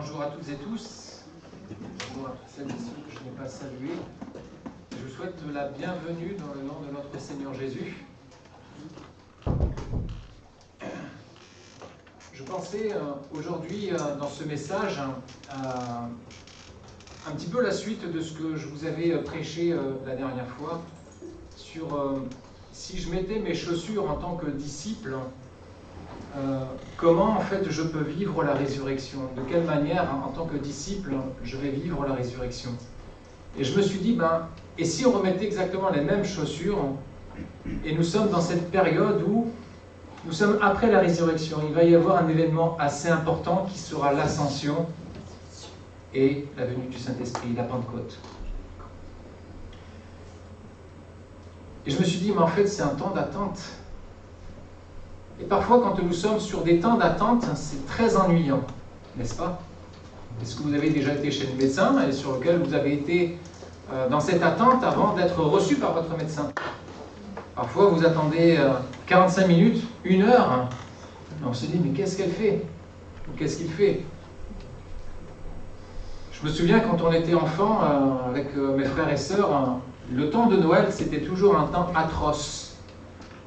Bonjour à toutes et tous. Bonjour à toutes celles et ceux que je n'ai pas salués. Je vous souhaite la bienvenue dans le nom de notre Seigneur Jésus. Je pensais aujourd'hui dans ce message un petit peu la suite de ce que je vous avais prêché la dernière fois sur si je mettais mes chaussures en tant que disciple, comment en fait je peux vivre la résurrection, de quelle manière en tant que disciple je vais vivre la résurrection. Et je me suis dit, et si on remettait exactement les mêmes chaussures, et nous sommes dans cette période où nous sommes après la résurrection, il va y avoir un événement assez important qui sera l'ascension et la venue du Saint-Esprit, la Pentecôte. Et je me suis dit, mais en fait c'est un temps d'attente. Et parfois, quand nous sommes sur des temps d'attente, c'est très ennuyant, n'est-ce pas? Est-ce que vous avez déjà été chez le médecin et sur lequel vous avez été dans cette attente avant d'être reçu par votre médecin? Parfois, vous attendez 45 minutes, 1 heure, et on se dit, mais qu'est-ce qu'elle fait? Ou qu'est-ce qu'il fait? Je me souviens quand on était enfant, avec mes frères et sœurs, le temps de Noël, c'était toujours un temps atroce.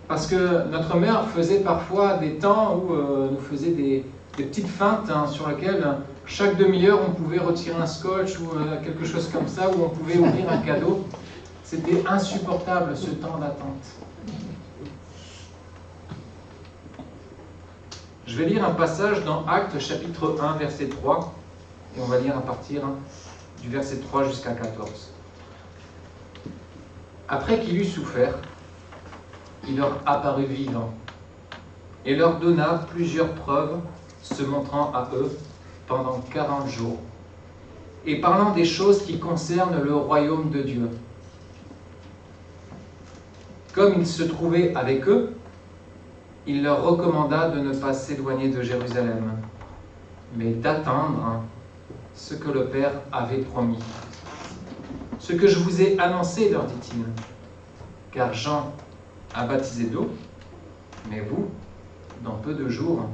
Parce que notre mère faisait parfois des temps où nous faisait des petites feintes sur lesquelles chaque demi-heure on pouvait retirer un scotch ou quelque chose comme ça, où on pouvait ouvrir un cadeau. C'était insupportable ce temps d'attente. Je vais lire un passage dans Actes chapitre 1 verset 3 et on va lire à partir du verset 3 jusqu'à 14. Après qu'il eut souffert, il leur apparut vivant et leur donna plusieurs preuves, se montrant à eux pendant 40 jours et parlant des choses qui concernent le royaume de Dieu. Comme il se trouvait avec eux, il leur recommanda de ne pas s'éloigner de Jérusalem, mais d'attendre ce que le Père avait promis. Ce que je vous ai annoncé, leur dit-il, car Jean a baptisé d'eau, mais vous, dans peu de jours,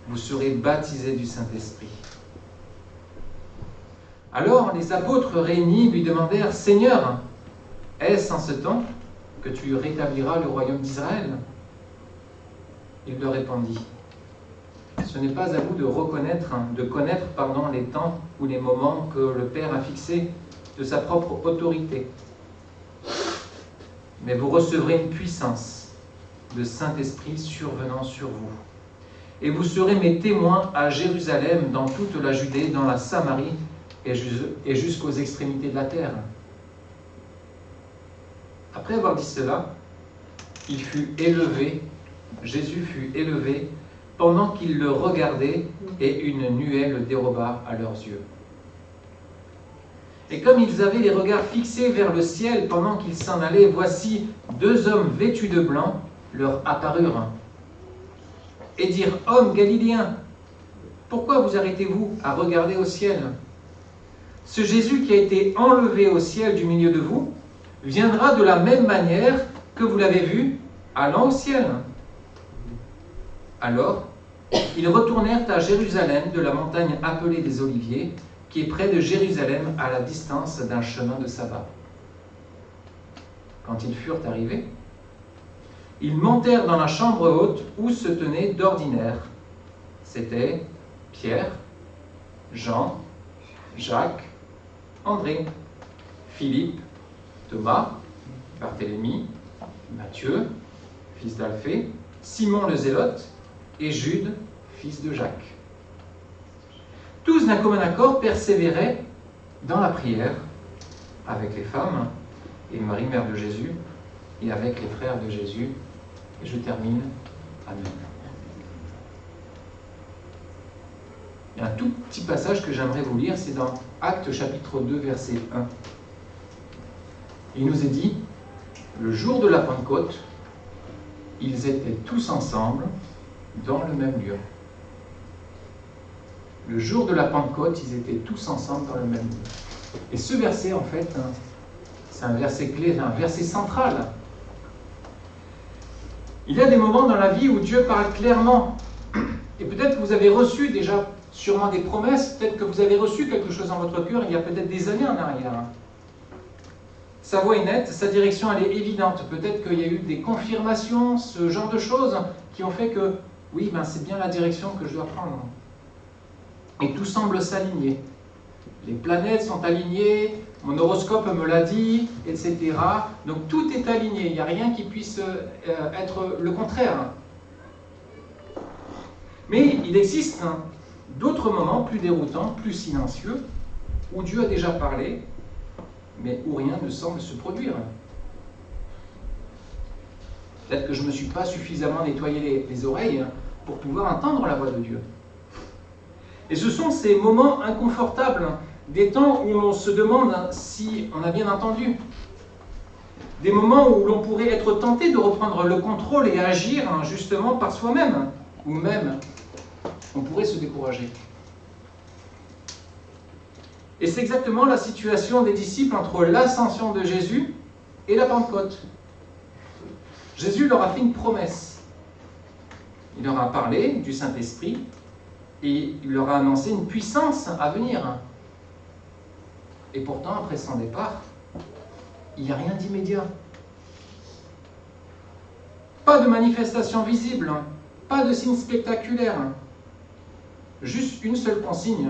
vous serez baptisés du Saint-Esprit. Alors les apôtres réunis lui demandèrent, « Seigneur, est-ce en ce temps que tu rétabliras le royaume d'Israël ?» Il leur répondit, « Ce n'est pas à vous de connaître les temps ou les moments que le Père a fixés de sa propre autorité. Mais vous recevrez une puissance, le Saint-Esprit survenant sur vous. Et vous serez mes témoins à Jérusalem, dans toute la Judée, dans la Samarie et jusqu'aux extrémités de la terre. » Après avoir dit cela, Jésus fut élevé pendant qu'ils le regardaient, et une nuée le déroba à leurs yeux. Et comme ils avaient les regards fixés vers le ciel pendant qu'ils s'en allaient, voici 2 hommes vêtus de blanc leur apparurent et dirent, « Hommes galiléens, pourquoi vous arrêtez-vous à regarder au ciel? Ce Jésus qui a été enlevé au ciel du milieu de vous viendra de la même manière que vous l'avez vu allant au ciel. » Alors, ils retournèrent à Jérusalem de la montagne appelée des Oliviers, qui est près de Jérusalem, à la distance d'un chemin de sabbat. Quand ils furent arrivés, ils montèrent dans la chambre haute où se tenaient d'ordinaire. C'étaient Pierre, Jean, Jacques, André, Philippe, Thomas, Barthélemy, Matthieu, fils d'Alphée, Simon le Zélote et Jude, fils de Jacques. Tous d'un commun accord persévéraient dans la prière avec les femmes et Marie, mère de Jésus, et avec les frères de Jésus. Et je termine. Amen. Il y a un tout petit passage que j'aimerais vous lire, c'est dans Actes chapitre 2, verset 1. Il nous est dit, le jour de la Pentecôte, ils étaient tous ensemble dans le même lieu. Le jour de la Pentecôte, ils étaient tous ensemble dans le même lieu. Et ce verset, en fait, c'est un verset clé, un verset central. Il y a des moments dans la vie où Dieu parle clairement. Et peut-être que vous avez reçu déjà sûrement des promesses, peut-être que vous avez reçu quelque chose dans votre cœur il y a peut-être des années en arrière. Sa voix est nette, sa direction elle est évidente. Peut-être qu'il y a eu des confirmations, ce genre de choses qui ont fait que, oui, ben c'est bien la direction que je dois prendre. Et tout semble s'aligner. Les planètes sont alignées, mon horoscope me l'a dit, etc. Donc tout est aligné, il n'y a rien qui puisse être le contraire. Mais il existe d'autres moments plus déroutants, plus silencieux, où Dieu a déjà parlé, mais où rien ne semble se produire. Peut-être que je ne me suis pas suffisamment nettoyé les oreilles pour pouvoir entendre la voix de Dieu. Et ce sont ces moments inconfortables, des temps où l'on se demande si on a bien entendu. Des moments où l'on pourrait être tenté de reprendre le contrôle et agir justement par soi-même, ou même on pourrait se décourager. Et c'est exactement la situation des disciples entre l'ascension de Jésus et la Pentecôte. Jésus leur a fait une promesse. Il leur a parlé du Saint-Esprit et il leur a annoncé une puissance à venir. Et pourtant, après son départ, il n'y a rien d'immédiat. Pas de manifestation visible, pas de signe spectaculaire. Juste une seule consigne.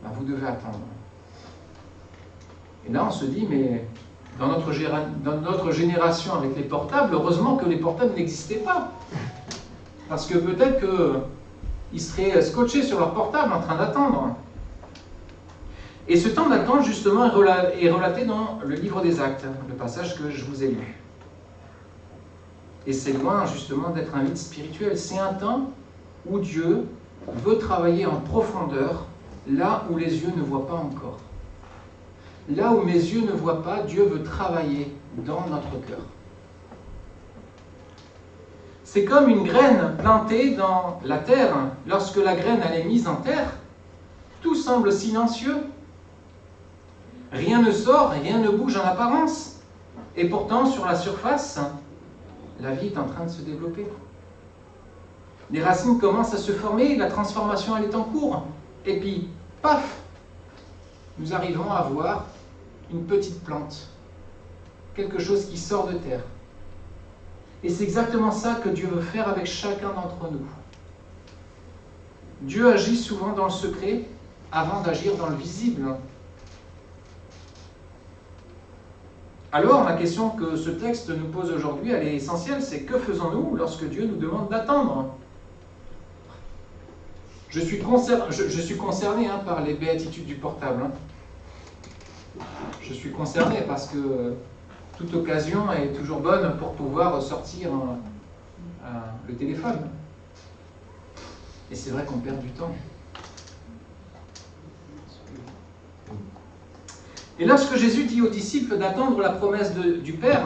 Ben, vous devez attendre. Et là, on se dit, mais dans notre génération avec les portables, heureusement que les portables n'existaient pas. Parce que peut-être qu'ils seraient scotchés sur leur portable en train d'attendre. Et ce temps d'attente, justement, est relaté dans le livre des Actes, le passage que je vous ai lu. Et c'est loin, justement, d'être un vide spirituel. C'est un temps où Dieu veut travailler en profondeur, là où les yeux ne voient pas encore. Là où mes yeux ne voient pas, Dieu veut travailler dans notre cœur. C'est comme une graine plantée dans la terre. Lorsque la graine elle est mise en terre, tout semble silencieux. Rien ne sort, rien ne bouge en apparence. Et pourtant, sur la surface, la vie est en train de se développer. Les racines commencent à se former, la transformation elle est en cours. Et puis, paf, nous arrivons à voir une petite plante. Quelque chose qui sort de terre. Et c'est exactement ça que Dieu veut faire avec chacun d'entre nous. Dieu agit souvent dans le secret avant d'agir dans le visible. Alors, la question que ce texte nous pose aujourd'hui, elle est essentielle, c'est que faisons-nous lorsque Dieu nous demande d'attendre ? Je suis concerné par les béatitudes du portable. Je suis concerné parce que toute occasion est toujours bonne pour pouvoir sortir le téléphone. Et c'est vrai qu'on perd du temps. Et lorsque Jésus dit aux disciples d'attendre la promesse du Père,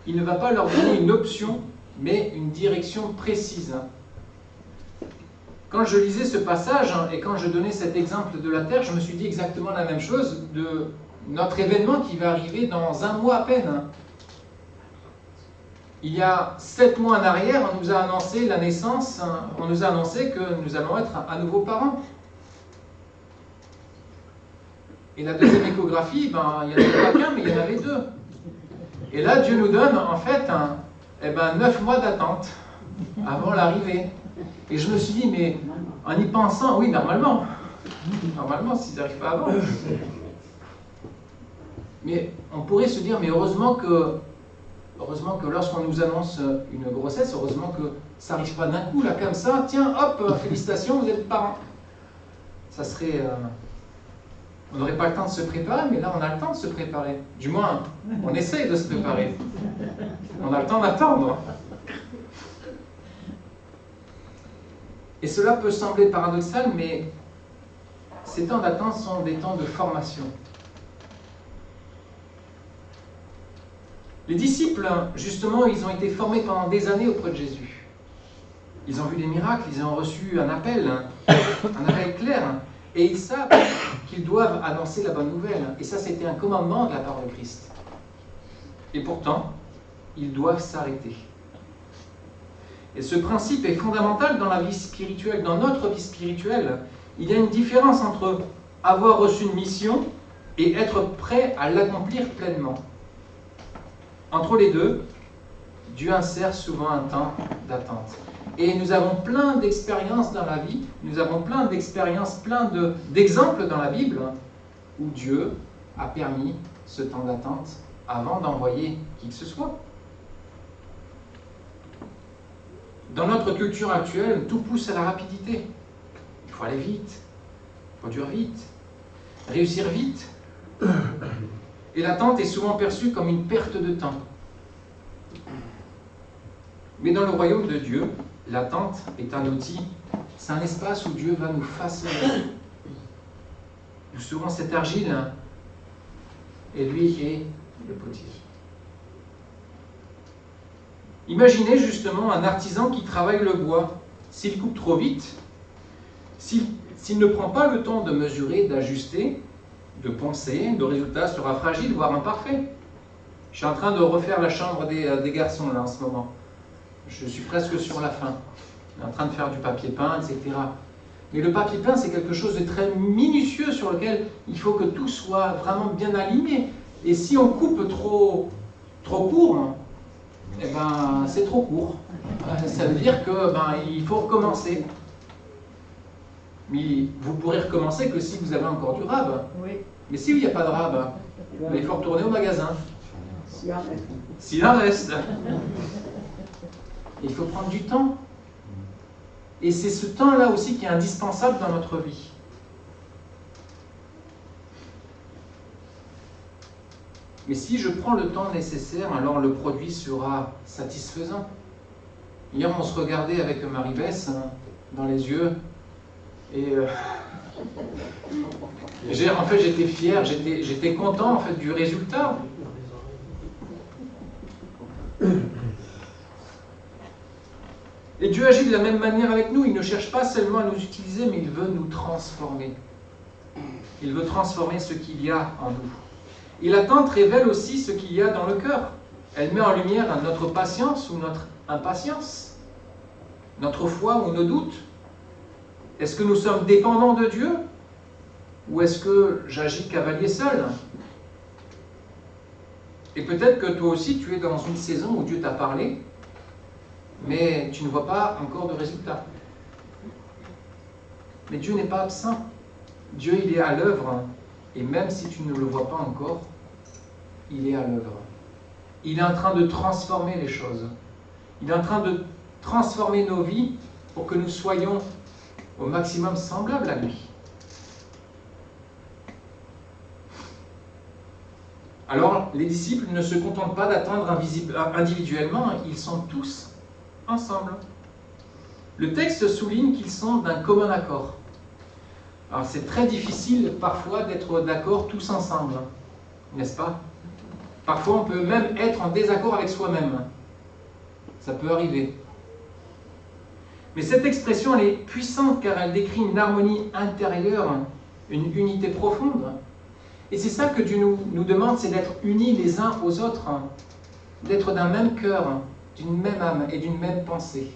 il ne va pas leur donner une option, mais une direction précise. Quand je lisais ce passage et quand je donnais cet exemple de la terre, je me suis dit exactement la même chose de notre événement qui va arriver dans un mois à peine. Il y a 7 mois en arrière, on nous a annoncé la naissance, on nous a annoncé que nous allons être à nouveau parents. Et la deuxième échographie, il n'y en avait pas qu'un, mais il y en avait 2. Et là, Dieu nous donne en fait 9 mois d'attente avant l'arrivée. Et je me suis dit, mais en y pensant, oui, normalement, s'ils n'arrivent pas avant. Mais on pourrait se dire, mais heureusement que lorsqu'on nous annonce une grossesse, heureusement que ça n'arrive pas d'un coup, là, comme ça, tiens, hop, félicitations, vous êtes parents. Ça serait... on n'aurait pas le temps de se préparer, mais là, on a le temps de se préparer. Du moins, on essaye de se préparer. On a le temps d'attendre. Et cela peut sembler paradoxal, mais ces temps d'attente sont des temps de formation. Les disciples, justement, ils ont été formés pendant des années auprès de Jésus. Ils ont vu des miracles, ils ont reçu un appel clair, et ils savent qu'ils doivent annoncer la bonne nouvelle. Et ça, c'était un commandement de la part de Christ. Et pourtant, ils doivent s'arrêter. Et ce principe est fondamental dans la vie spirituelle, dans notre vie spirituelle. Il y a une différence entre avoir reçu une mission et être prêt à l'accomplir pleinement. Entre les deux, Dieu insère souvent un temps d'attente. Et nous avons plein d'expériences dans la vie, nous avons plein d'expériences, d'exemples dans la Bible où Dieu a permis ce temps d'attente avant d'envoyer qui que ce soit. Dans notre culture actuelle, tout pousse à la rapidité. Il faut aller vite, produire vite, réussir vite. Et l'attente est souvent perçue comme une perte de temps. Mais dans le royaume de Dieu, l'attente est un outil, c'est un espace où Dieu va nous façonner. Nous serons cette argile, et lui est le potier. Imaginez justement un artisan qui travaille le bois. S'il coupe trop vite, s'il ne prend pas le temps de mesurer, d'ajuster, de penser, le résultat sera fragile, voire imparfait. Je suis en train de refaire la chambre des garçons là en ce moment. Je suis presque sur la fin. Je suis en train de faire du papier peint, etc. Mais le papier peint, c'est quelque chose de très minutieux sur lequel il faut que tout soit vraiment bien aligné. Et si on coupe trop court, eh ben, c'est trop court. Ça veut dire que il faut recommencer. Mais vous pourrez recommencer que si vous avez encore du rab. Oui. Mais si il n'y a pas de rab, il faut retourner au magasin. S'il en reste. Il faut prendre du temps. Et c'est ce temps-là aussi qui est indispensable dans notre vie. Mais si je prends le temps nécessaire, alors le produit sera satisfaisant. Hier, on se regardait avec Marie-Bess dans les yeux. Et en fait, j'étais fier, j'étais content en fait, du résultat. Et Dieu agit de la même manière avec nous. Il ne cherche pas seulement à nous utiliser, mais il veut nous transformer. Il veut transformer ce qu'il y a en nous. Et l'attente révèle aussi ce qu'il y a dans le cœur. Elle met en lumière notre patience ou notre impatience, notre foi ou nos doutes. Est-ce que nous sommes dépendants de Dieu ou est-ce que j'agis cavalier seul? Et peut-être que toi aussi tu es dans une saison où Dieu t'a parlé, mais tu ne vois pas encore de résultat. Mais Dieu n'est pas absent. Dieu, il est à l'œuvre. Et même si tu ne le vois pas encore, il est à l'œuvre. Il est en train de transformer les choses. Il est en train de transformer nos vies pour que nous soyons au maximum semblables à lui. Alors, les disciples ne se contentent pas d'attendre individuellement, ils sont tous ensemble. Le texte souligne qu'ils sont d'un commun accord. Alors c'est très difficile parfois d'être d'accord tous ensemble, n'est-ce pas? Parfois on peut même être en désaccord avec soi-même. Ça peut arriver. Mais cette expression elle est puissante car elle décrit une harmonie intérieure, une unité profonde. Et c'est ça que Dieu nous demande, c'est d'être unis les uns aux autres, d'être d'un même cœur, d'une même âme et d'une même pensée.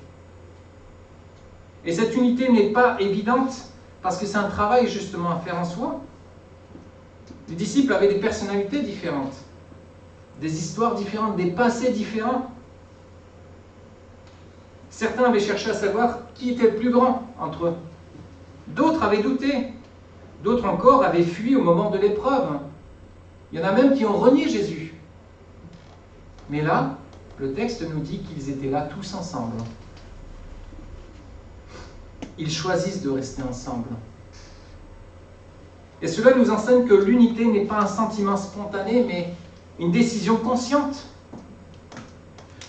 Et cette unité n'est pas évidente parce que c'est un travail justement à faire en soi. Les disciples avaient des personnalités différentes, des histoires différentes, des passés différents. Certains avaient cherché à savoir qui était le plus grand entre eux. D'autres avaient douté. D'autres encore avaient fui au moment de l'épreuve. Il y en a même qui ont renié Jésus. Mais là, le texte nous dit qu'ils étaient là tous ensemble. Ils choisissent de rester ensemble. Et cela nous enseigne que l'unité n'est pas un sentiment spontané, mais une décision consciente.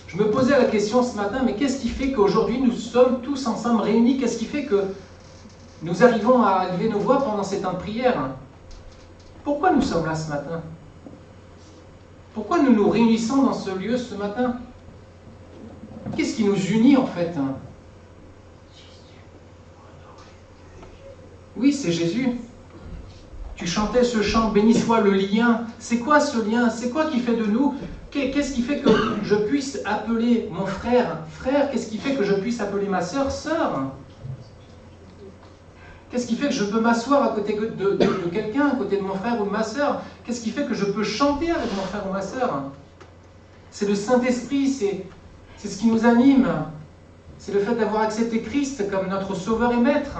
Je me posais la question ce matin, mais qu'est-ce qui fait qu'aujourd'hui nous sommes tous ensemble réunis? Qu'est-ce qui fait que nous arrivons à élever nos voix pendant ces temps de prière? Pourquoi nous sommes là ce matin? Pourquoi nous nous réunissons dans ce lieu ce matin? Qu'est-ce qui nous unit en fait? Oui, c'est Jésus. Tu chantais ce chant, béni soit le lien. C'est quoi ce lien? C'est quoi qui fait de nous Qu'est-ce qui fait que je puisse appeler mon frère frère? Qu'est-ce qui fait que je puisse appeler ma sœur sœur? Qu'est-ce qui fait que je peux m'asseoir à côté de quelqu'un, à côté de mon frère ou de ma sœur? Qu'est-ce qui fait que je peux chanter avec mon frère ou ma sœur? C'est le Saint-Esprit, c'est ce qui nous anime. C'est le fait d'avoir accepté Christ comme notre Sauveur et Maître.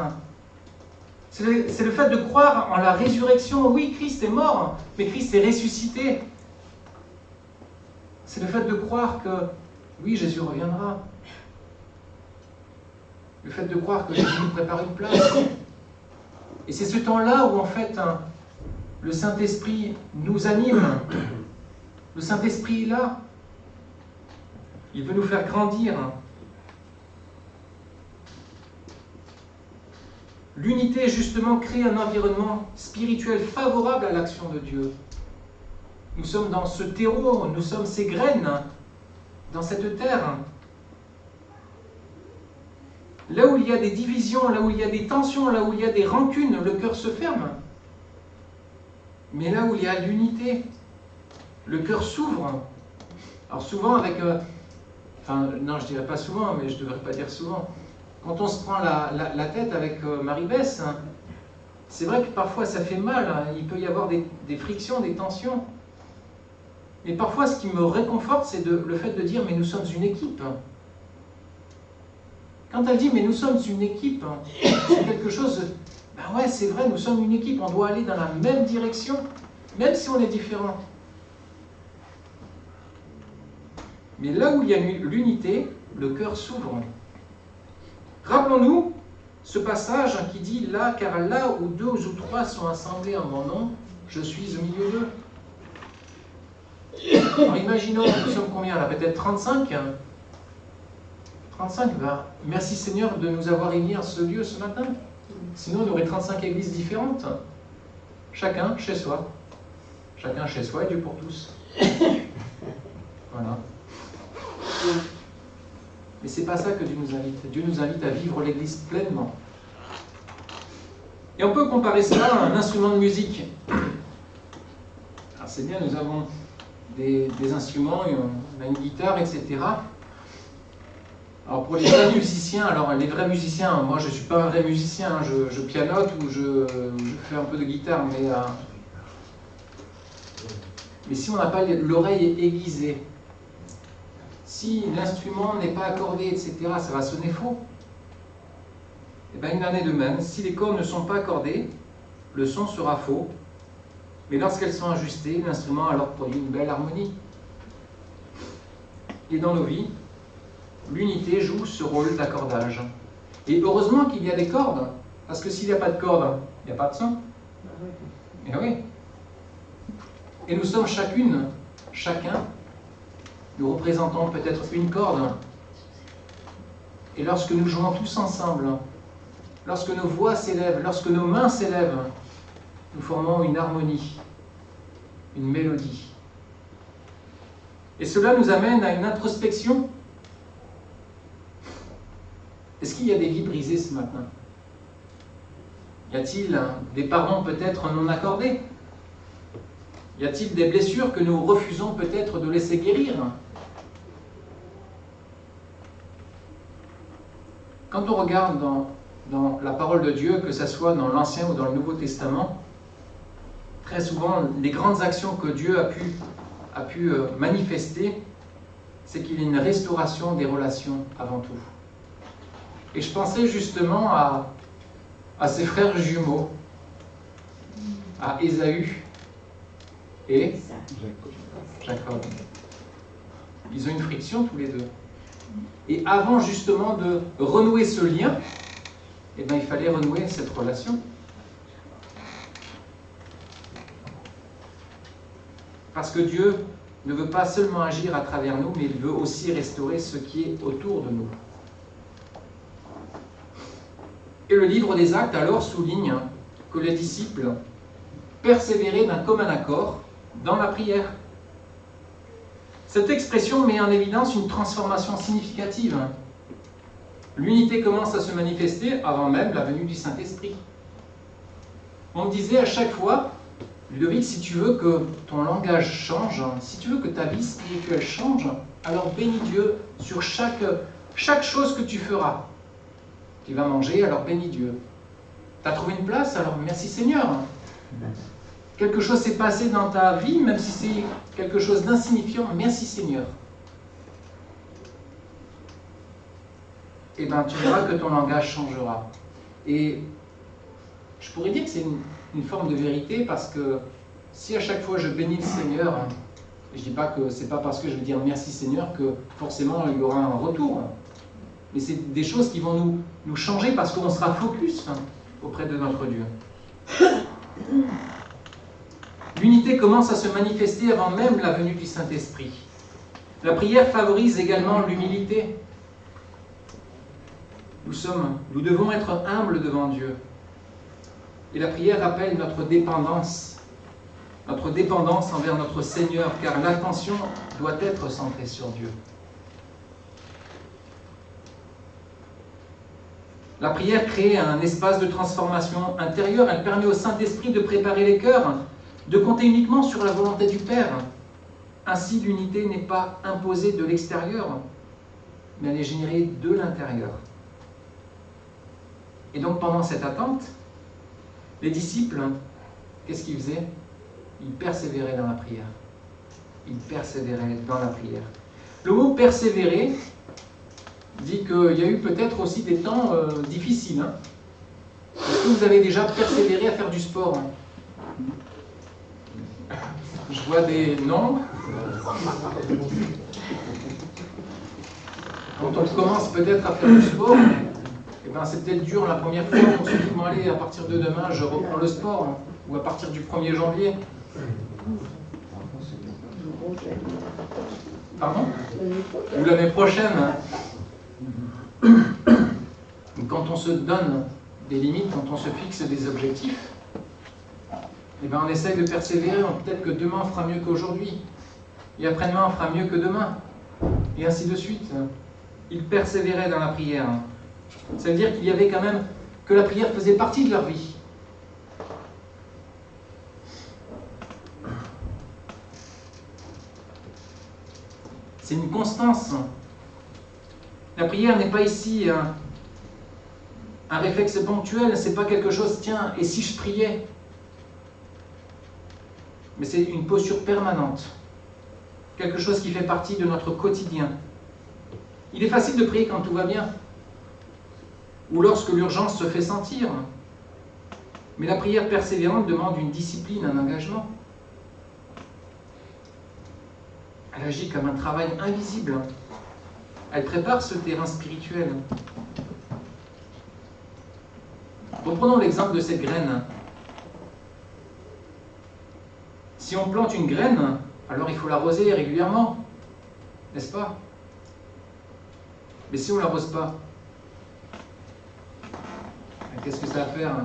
C'est le fait de croire en la résurrection. Oui, Christ est mort, mais Christ est ressuscité. C'est le fait de croire que, oui, Jésus reviendra. Le fait de croire que Jésus nous prépare une place. Et c'est ce temps-là où, en fait, le Saint-Esprit nous anime. Le Saint-Esprit est là. Il veut nous faire grandir. L'unité, justement, crée un environnement spirituel favorable à l'action de Dieu. Nous sommes dans ce terreau, nous sommes ces graines dans cette terre. Là où il y a des divisions, là où il y a des tensions, là où il y a des rancunes, le cœur se ferme. Mais là où il y a l'unité, le cœur s'ouvre. Alors souvent avec... non, je ne dirais pas souvent, mais je ne devrais pas dire souvent. Quand on se prend la tête avec Marie-Besse, c'est vrai que parfois ça fait mal, il peut y avoir des frictions, des tensions. Mais parfois ce qui me réconforte, c'est le fait de dire « mais nous sommes une équipe ». Quand elle dit « mais nous sommes une équipe », c'est quelque chose... Ben ouais, c'est vrai, nous sommes une équipe, on doit aller dans la même direction, même si on est différents. Mais là où il y a l'unité, le cœur s'ouvre. Rappelons-nous ce passage qui dit « là, car là où 2 ou 3 sont assemblés en mon nom, je suis au milieu d'eux ». Alors imaginons, nous sommes combien là? Peut-être 35? 35, ben, merci Seigneur de nous avoir réunis en ce lieu ce matin. Sinon, on aurait 35 églises différentes. Chacun chez soi. Chacun chez soi et Dieu pour tous. Voilà. Mais c'est pas ça que Dieu nous invite. Dieu nous invite à vivre l'Église pleinement. Et on peut comparer cela à un instrument de musique. Alors c'est bien, nous avons des instruments, on a une guitare, etc. Alors pour les vrais musiciens, alors les vrais musiciens, moi je ne suis pas un vrai musicien, hein, je pianote ou je fais un peu de guitare, mais si on n'a pas l'oreille aiguisée, si l'instrument n'est pas accordé, etc., ça va sonner faux. Et bien il en est de même, si les cordes ne sont pas accordées, le son sera faux, mais lorsqu'elles sont ajustées, l'instrument alors produit une belle harmonie. Et dans nos vies, l'unité joue ce rôle d'accordage. Et heureusement qu'il y a des cordes, parce que s'il n'y a pas de cordes, il n'y a pas de son. Et oui. Et nous sommes chacun, nous représentons peut-être une corde. Et lorsque nous jouons tous ensemble, lorsque nos voix s'élèvent, lorsque nos mains s'élèvent, nous formons une harmonie, une mélodie. Et cela nous amène à une introspection. Est-ce qu'il y a des vies brisées ce matin? Y a-t-il des pardons peut-être non accordés? Y a-t-il des blessures que nous refusons peut-être de laisser guérir? Quand on regarde dans la parole de Dieu, que ce soit dans l'Ancien ou dans le Nouveau Testament, très souvent, les grandes actions que Dieu a pu manifester, c'est qu'il y a une restauration des relations avant tout. Et je pensais justement à ses frères jumeaux, à Ésaü et Jacob. Ils ont une friction tous les deux. Et avant justement de renouer ce lien, eh bien, il fallait renouer cette relation. Parce que Dieu ne veut pas seulement agir à travers nous, mais il veut aussi restaurer ce qui est autour de nous. Et le livre des Actes alors souligne que les disciples persévéraient d'un commun accord dans la prière. Cette expression met en évidence une transformation significative. L'unité commence à se manifester avant même la venue du Saint-Esprit. On me disait à chaque fois, Ludovic, si tu veux que ton langage change, si tu veux que ta vie spirituelle change, alors bénis Dieu sur chaque chose que tu feras. Tu vas manger, alors bénis Dieu. Tu as trouvé une place, alors merci Seigneur. Quelque chose s'est passé dans ta vie, même si c'est quelque chose d'insignifiant, merci Seigneur. Et bien tu verras que ton langage changera. Et je pourrais dire que c'est une forme de vérité, parce que si à chaque fois je bénis le Seigneur, je ne dis pas que c'est pas parce que je vais dire merci Seigneur que forcément il y aura un retour. Mais c'est des choses qui vont nous changer parce qu'on sera focus auprès de notre Dieu. L'unité commence à se manifester avant même la venue du Saint-Esprit. La prière favorise également l'humilité. Nous devons être humbles devant Dieu. Et la prière rappelle notre dépendance envers notre Seigneur, car l'attention doit être centrée sur Dieu. La prière crée un espace de transformation intérieure. Elle permet au Saint-Esprit de préparer les cœurs, de compter uniquement sur la volonté du Père. Ainsi, l'unité n'est pas imposée de l'extérieur, mais elle est générée de l'intérieur. Et donc, pendant cette attente, les disciples, qu'est-ce qu'ils faisaient? Ils persévéraient dans la prière. Ils persévéraient dans la prière. Le mot « persévérer » dit qu'il y a eu peut-être aussi des temps difficiles. Est-ce que vous avez déjà persévéré à faire du sport? Je vois des noms. Quand on commence peut-être à faire du sport, eh ben, c'est peut-être dur la première fois. On se dit, bon, allez, à partir de demain, je reprends le sport. Ou à partir du 1er janvier. Pardon? Ou l'année prochaine. Quand on se donne des limites, quand on se fixe des objectifs, eh ben on essaye de persévérer. Peut-être que demain fera mieux qu'aujourd'hui. Et après-demain fera mieux que demain. Et ainsi de suite. Ils persévéraient dans la prière. Ça veut dire qu'il y avait quand même que la prière faisait partie de leur vie. C'est une constance. La prière n'est pas ici un réflexe ponctuel, c'est pas quelque chose, tiens, et si je priais? Mais c'est une posture permanente. Quelque chose qui fait partie de notre quotidien. Il est facile de prier quand tout va bien, ou lorsque l'urgence se fait sentir. Mais la prière persévérante demande une discipline, un engagement. Elle agit comme un travail invisible. Elle prépare ce terrain spirituel. Reprenons l'exemple de cette graine. Si on plante une graine, alors il faut l'arroser régulièrement, n'est-ce pas? Mais si on ne l'arrose pas, qu'est-ce que ça va faire?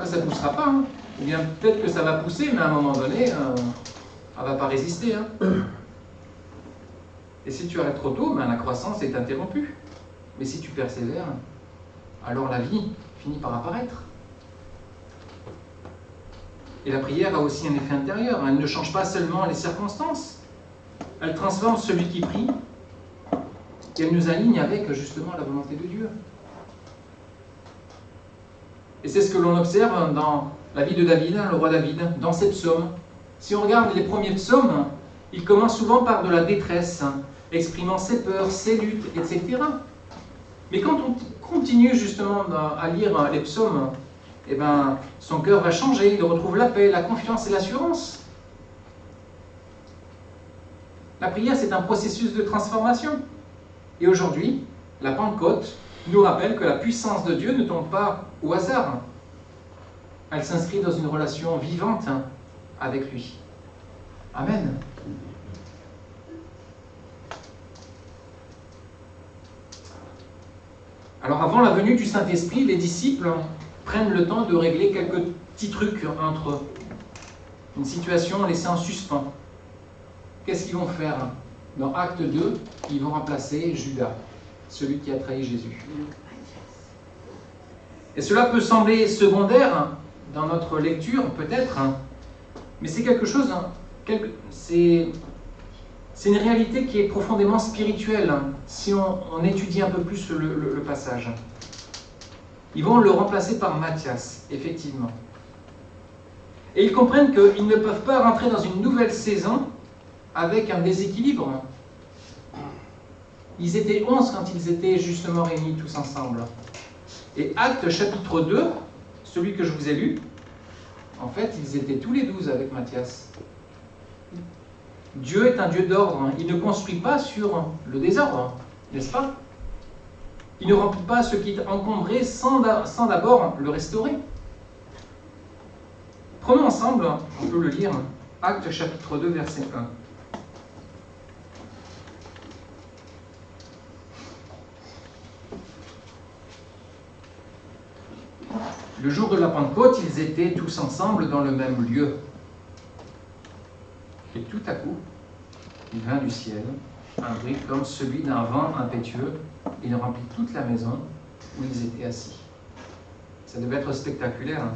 Ça ne poussera pas. Ou bien peut-être que ça va pousser, mais à un moment donné, elle ne va pas résister. Et si tu arrêtes trop tôt, la croissance est interrompue. Mais si tu persévères, alors la vie finit par apparaître. Et la prière a aussi un effet intérieur. Elle ne change pas seulement les circonstances. Elle transforme celui qui prie et elle nous aligne avec justement la volonté de Dieu. Et c'est ce que l'on observe dans la vie de David, le roi David, dans ses psaumes. Si on regarde les premiers psaumes, ils commencent souvent par de la détresse, exprimant ses peurs, ses luttes, etc. Mais quand on continue justement à lire les psaumes, eh ben, son cœur va changer, il retrouve la paix, la confiance et l'assurance. La prière, c'est un processus de transformation. Et aujourd'hui, la Pentecôte nous rappelle que la puissance de Dieu ne tombe pas au hasard. Elle s'inscrit dans une relation vivante avec lui. Amen. Alors avant la venue du Saint-Esprit, les disciples prennent le temps de régler quelques petits trucs entre eux. Une situation laissée en suspens. Qu'est-ce qu'ils vont faire? Dans Acte 2, ils vont remplacer Judas, celui qui a trahi Jésus. Et cela peut sembler secondaire dans notre lecture, peut-être, Mais c'est quelque chose, hein, c'est une réalité qui est profondément spirituelle, hein, si on étudie un peu plus le passage. Ils vont le remplacer par Matthias, effectivement. Et ils comprennent qu'ils ne peuvent pas rentrer dans une nouvelle saison avec un déséquilibre. Ils étaient 11 quand ils étaient justement réunis tous ensemble. Et Actes chapitre 2, celui que je vous ai lu, en fait, ils étaient tous les 12 avec Matthias. Dieu est un Dieu d'ordre. Il ne construit pas sur le désordre, n'est-ce pas? Il ne remplit pas ce qui est encombré sans d'abord le restaurer. Prenons ensemble, on peut le lire, Actes chapitre 2, verset 1. Le jour de la Pentecôte, ils étaient tous ensemble dans le même lieu. Et tout à coup, il vint du ciel un bruit comme celui d'un vent impétueux. Il remplit toute la maison où ils étaient assis. Ça devait être spectaculaire. Hein?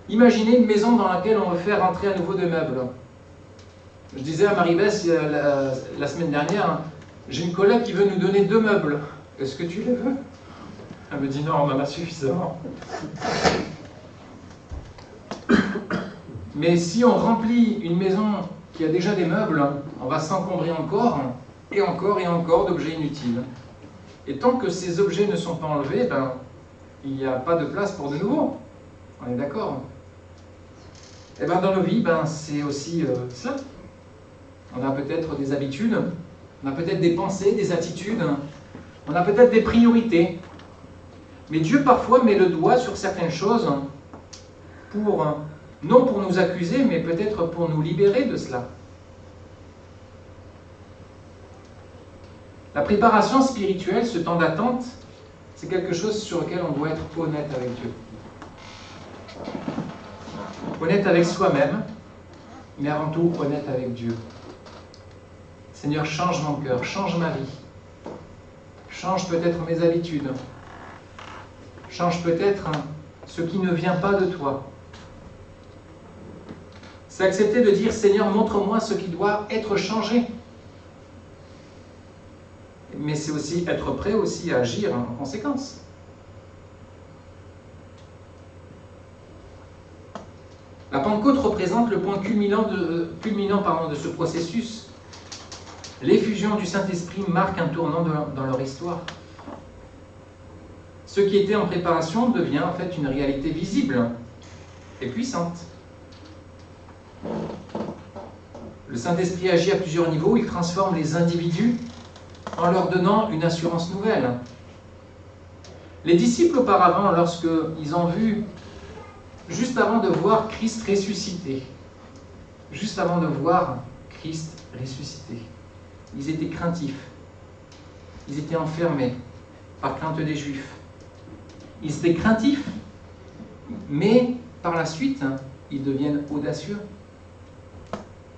Imaginez une maison dans laquelle on veut faire rentrer à nouveau des meubles. Je disais à Marie-Beth la semaine dernière, j'ai une collègue qui veut nous donner 2 meubles. Est-ce que tu les veux? Elle me dit non, on en a suffisamment. Mais si on remplit une maison qui a déjà des meubles, on va s'encombrer encore et encore et encore d'objets inutiles. Et tant que ces objets ne sont pas enlevés, il n'y a pas de place pour de nouveaux. On est d'accord? Et dans nos vies, c'est aussi cela. On a peut-être des habitudes, on a peut-être des pensées, des attitudes, on a peut-être des priorités. Mais Dieu parfois met le doigt sur certaines choses non pour nous accuser, mais peut-être pour nous libérer de cela. La préparation spirituelle, ce temps d'attente, c'est quelque chose sur lequel on doit être honnête avec Dieu. Honnête avec soi-même, mais avant tout honnête avec Dieu. Seigneur, change mon cœur, change ma vie. Change peut-être mes habitudes. Change peut-être ce qui ne vient pas de toi. C'est accepter de dire, Seigneur, montre-moi ce qui doit être changé. Mais c'est aussi être prêt aussi à agir en conséquence. La Pentecôte représente le point culminant de ce processus. L'effusion du Saint-Esprit marque un tournant dans leur histoire. Ce qui était en préparation devient en fait une réalité visible et puissante. Le Saint-Esprit agit à plusieurs niveaux, il transforme les individus en leur donnant une assurance nouvelle. Les disciples auparavant, lorsqu'ils ont vu, juste avant de voir Christ ressuscité, ils étaient craintifs, ils étaient enfermés par crainte des Juifs. Ils étaient craintifs, mais par la suite, ils deviennent audacieux.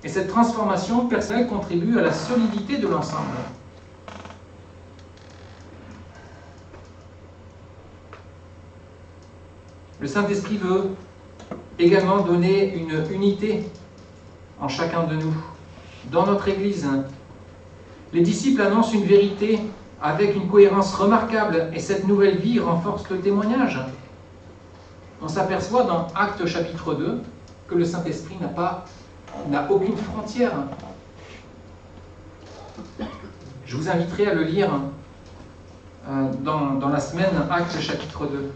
Et cette transformation personnelle contribue à la solidité de l'ensemble. Le Saint-Esprit veut également donner une unité en chacun de nous, dans notre Église. Les disciples annoncent une vérité avec une cohérence remarquable, et cette nouvelle vie renforce le témoignage. On s'aperçoit dans Actes chapitre 2 que le Saint-Esprit n'a aucune frontière. Je vous inviterai à le lire dans la semaine, Actes chapitre 2.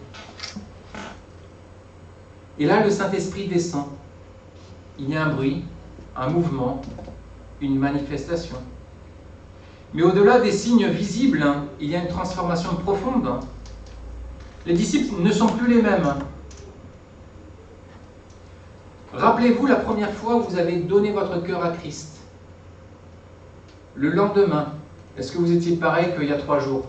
Et là, le Saint-Esprit descend. Il y a un bruit, un mouvement, une manifestation. Mais au-delà des signes visibles, il y a une transformation profonde. Les disciples ne sont plus les mêmes. Rappelez-vous la première fois où vous avez donné votre cœur à Christ. Le lendemain, est-ce que vous étiez pareil qu'il y a 3 jours?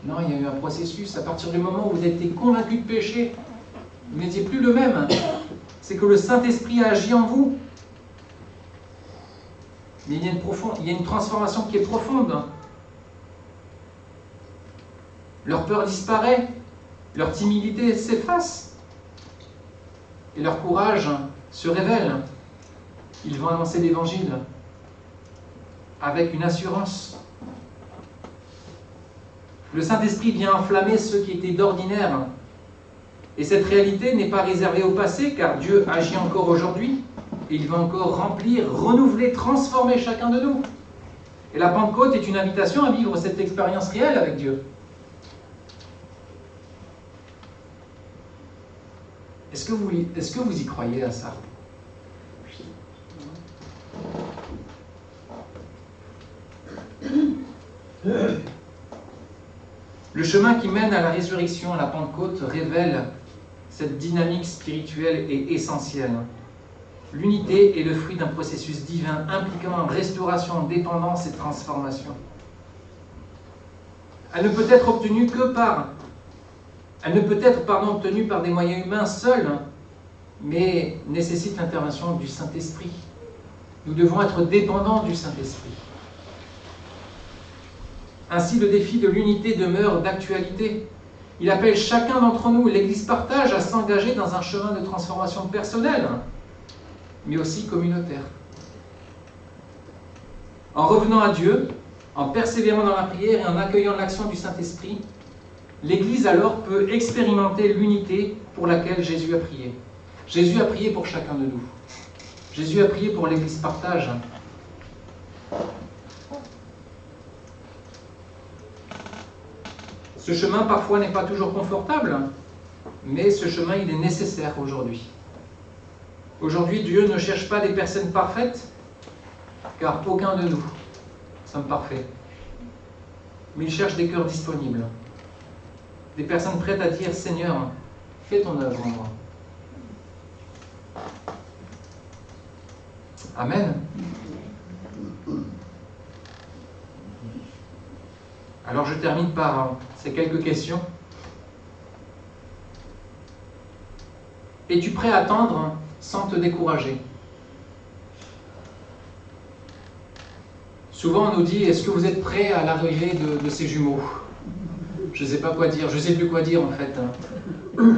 Non, il y a eu un processus. À partir du moment où vous étiez convaincu de péché, vous n'étiez plus le même. C'est que le Saint-Esprit a agi en vous. Mais il y a une transformation qui est profonde. Leur peur disparaît, leur timidité s'efface. Et leur courage se révèle. Ils vont annoncer l'Évangile avec une assurance. Le Saint-Esprit vient enflammer ceux qui étaient d'ordinaire. Et cette réalité n'est pas réservée au passé, car Dieu agit encore aujourd'hui. Et il va encore remplir, renouveler, transformer chacun de nous. Et la Pentecôte est une invitation à vivre cette expérience réelle avec Dieu. Est-ce que vous y croyez à ça? Le chemin qui mène à la résurrection, à la Pentecôte, révèle cette dynamique spirituelle et essentielle. L'unité est le fruit d'un processus divin impliquant restauration, dépendance et transformation. Elle ne peut être obtenue obtenue par des moyens humains seuls, mais nécessite l'intervention du Saint-Esprit. Nous devons être dépendants du Saint-Esprit. Ainsi, le défi de l'unité demeure d'actualité. Il appelle chacun d'entre nous, l'Église partage, à s'engager dans un chemin de transformation personnelle, mais aussi communautaire. En revenant à Dieu, en persévérant dans la prière et en accueillant l'action du Saint-Esprit, l'Église alors peut expérimenter l'unité pour laquelle Jésus a prié. Jésus a prié pour chacun de nous. Jésus a prié pour l'Église partage. Ce chemin parfois n'est pas toujours confortable, mais ce chemin il est nécessaire aujourd'hui. Aujourd'hui, Dieu ne cherche pas des personnes parfaites, car aucun de nous sommes parfaits. Mais il cherche des cœurs disponibles, des personnes prêtes à dire « Seigneur, fais ton œuvre en moi ». Amen. Alors je termine par ces quelques questions. Es-tu prêt à attendre sans te décourager? Souvent on nous dit, est-ce que vous êtes prêt à l'arrivée de ces jumeaux? Je ne sais pas quoi dire, je ne sais plus quoi dire en fait. On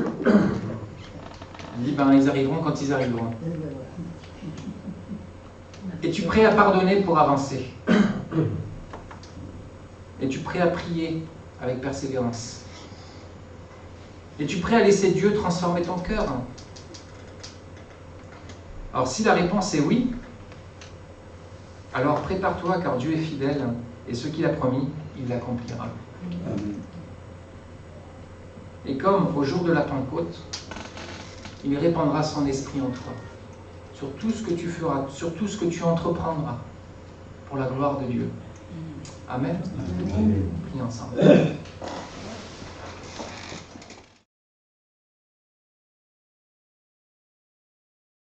dit, ils arriveront quand ils arriveront. Es-tu prêt à pardonner pour avancer? Es-tu prêt à prier avec persévérance? Es-tu prêt à laisser Dieu transformer ton cœur? Alors si la réponse est oui, alors prépare-toi car Dieu est fidèle et ce qu'il a promis, il l'accomplira. Et comme au jour de la Pentecôte, il répandra son esprit en toi, sur tout ce que tu feras, sur tout ce que tu entreprendras, pour la gloire de Dieu. Amen. Prions ensemble.